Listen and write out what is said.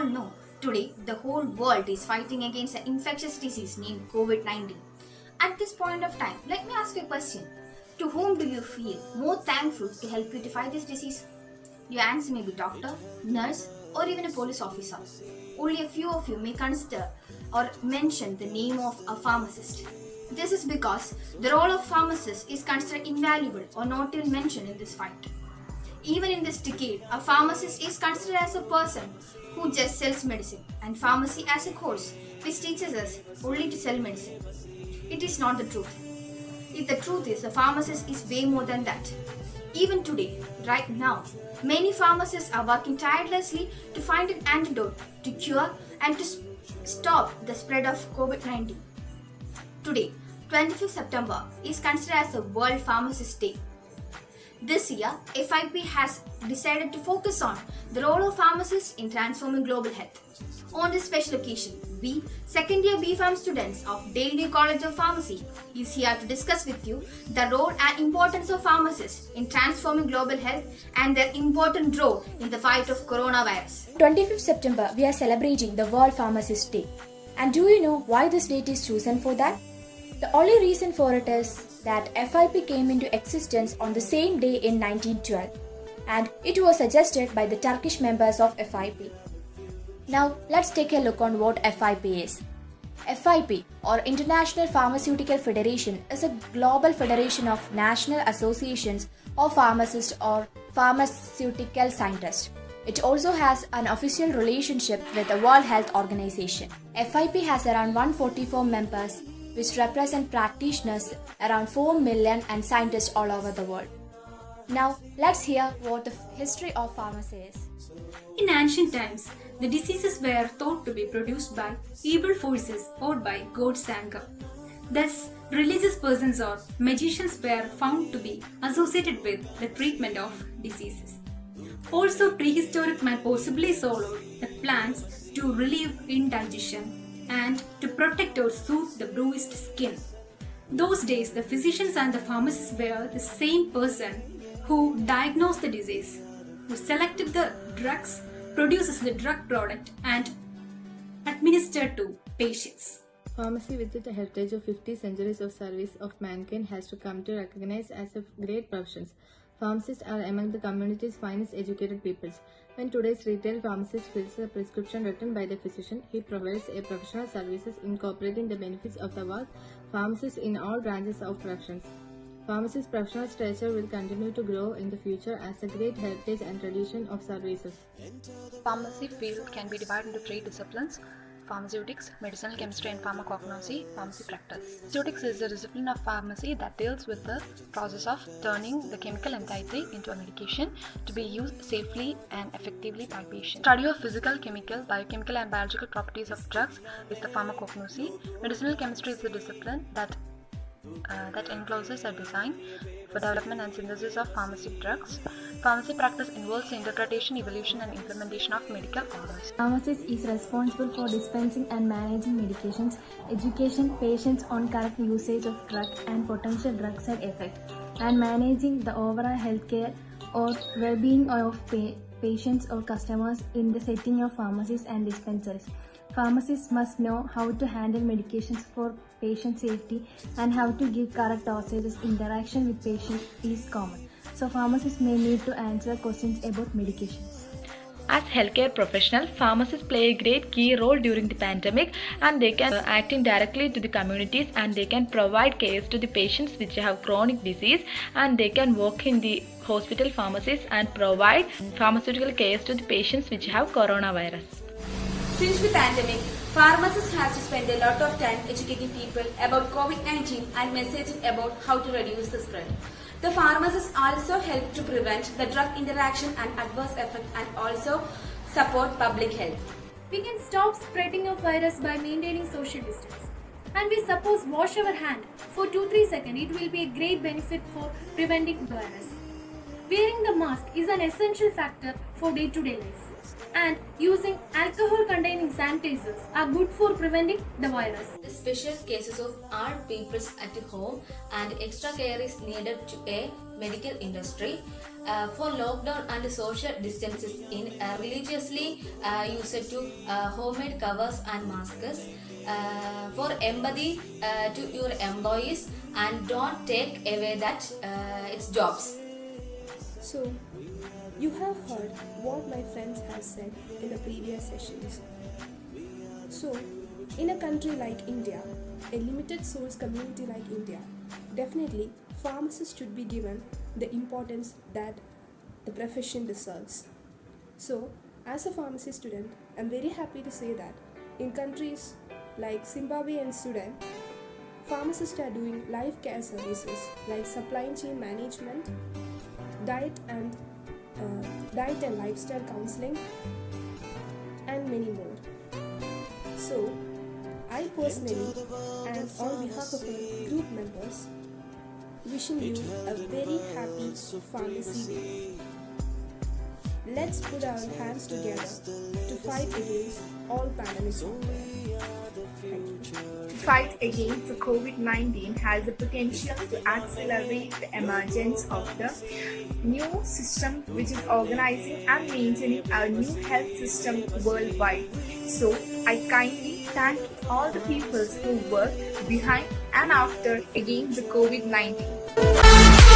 all know, today the whole world is fighting against an infectious disease named COVID-19. At this point of time, let me ask you a question. To whom do you feel more thankful to help you to fight this disease? Your answer may be doctor, nurse, or even a police officer. Only a few of you may consider or mention the name of a pharmacist. This is because the role of pharmacist is considered invaluable or not even mentioned in this fight. Even in this decade, a pharmacist is considered as a person who just sells medicine, and pharmacy as a course which teaches us only to sell medicine. It is not the truth. If the truth is, a pharmacist is way more than that. Even today, right now, many pharmacists are working tirelessly to find an antidote to cure and to stop the spread of COVID-19. Today, 25th September, is considered as the World Pharmacist Day. This year, FIP has decided to focus on the role of pharmacists in transforming global health. On this special occasion, we, second year B.Pharm students of Dale College of Pharmacy, is here to discuss with you the role and importance of pharmacists in transforming global health and their important role in the fight of coronavirus. 25th September, we are celebrating the World Pharmacist Day. And do you know why this date is chosen for that? The only reason for it is that FIP came into existence on the same day in 1912, and it was suggested by the Turkish members of FIP. Now, let's take a look on what FIP is. FIP, or International Pharmaceutical Federation, is a global federation of national associations of pharmacists or pharmaceutical scientists. It also has an official relationship with the World Health Organization. FIP has around 144 members, which represent practitioners around 4 million and scientists all over the world. Now, let's hear what the history of pharmacy is. In ancient times, the diseases were thought to be produced by evil forces or by God's anger. Thus, religious persons or magicians were found to be associated with the treatment of diseases. Also, prehistoric man possibly swallowed the plants to relieve indigestion and to protect or soothe the bruised skin. Those days, the physicians and the pharmacists were the same person who diagnosed the disease, who selected the drugs, produces the drug product, and administered to patients. Pharmacy, with the heritage of 50 centuries of service of mankind, has to come to recognize as a great profession. Pharmacists are among the community's finest educated peoples. When today's retail pharmacist fills a prescription written by the physician, he provides a professional services incorporating the benefits of the work pharmacists in all branches of professions. Pharmacist's professional stature will continue to grow in the future as a great heritage and tradition of services. Pharmacy field can be divided into three disciplines: pharmaceutics, medicinal chemistry and pharmacognosy, pharmacy practice. Pharmaceutics is the discipline of pharmacy that deals with the process of turning the chemical entity into a medication to be used safely and effectively by patients. Study of physical, chemical, biochemical and biological properties of drugs is the pharmacognosy. Medicinal chemistry is the discipline that encloses a design for development and synthesis of pharmaceutical drugs. Pharmacy practice involves the interpretation, evaluation and implementation of medical orders. Pharmacist is responsible for dispensing and managing medications, education patients on correct usage of drugs and potential drug side effects, and managing the overall healthcare or well-being of patients or customers in the setting of pharmacies and dispensaries. Pharmacists must know how to handle medications for patient safety and how to give correct dosages. Interaction with patients is common, so pharmacists may need to answer questions about medications. As healthcare professionals, pharmacists play a great key role during the pandemic, and they can acting directly to the communities, and they can provide care to the patients which have chronic disease, and they can work in the hospital pharmacies and provide pharmaceutical care to the patients which have coronavirus. Since the pandemic, pharmacists have to spend a lot of time educating people about COVID-19 and messaging about how to reduce the spread. The pharmacists also help to prevent the drug interaction and adverse effect and also support public health. We can stop spreading of virus by maintaining social distance. And we suppose wash our hand for 2-3 seconds. It will be a great benefit for preventing the virus. Wearing the mask is an essential factor for day-to-day life. and using alcohol containing sanitizers are good for preventing the virus. The special cases of our peoples at home and extra care is needed to a medical industry. For lockdown and social distances in religiously used to homemade covers and masks. For empathy to your employees and don't take away that its jobs. So, you have heard what my friends have said in the previous sessions. So, in a country like India, a limited source community like India, definitely pharmacists should be given the importance that the profession deserves. So, as a pharmacy student, I'm very happy to say that in countries like Zimbabwe and Sudan, pharmacists are doing life care services like supply chain management, diet and lifestyle counseling, and many more. So, I personally and on behalf of our group members, wishing you a very happy pharmacy day. Let's put our hands together to fight against all pandemics out there. Thank you. To fight against the COVID-19 has the potential to accelerate the emergence of the new system which is organizing and maintaining a new health system worldwide. So, I kindly thank all the people who work behind and after against the COVID-19.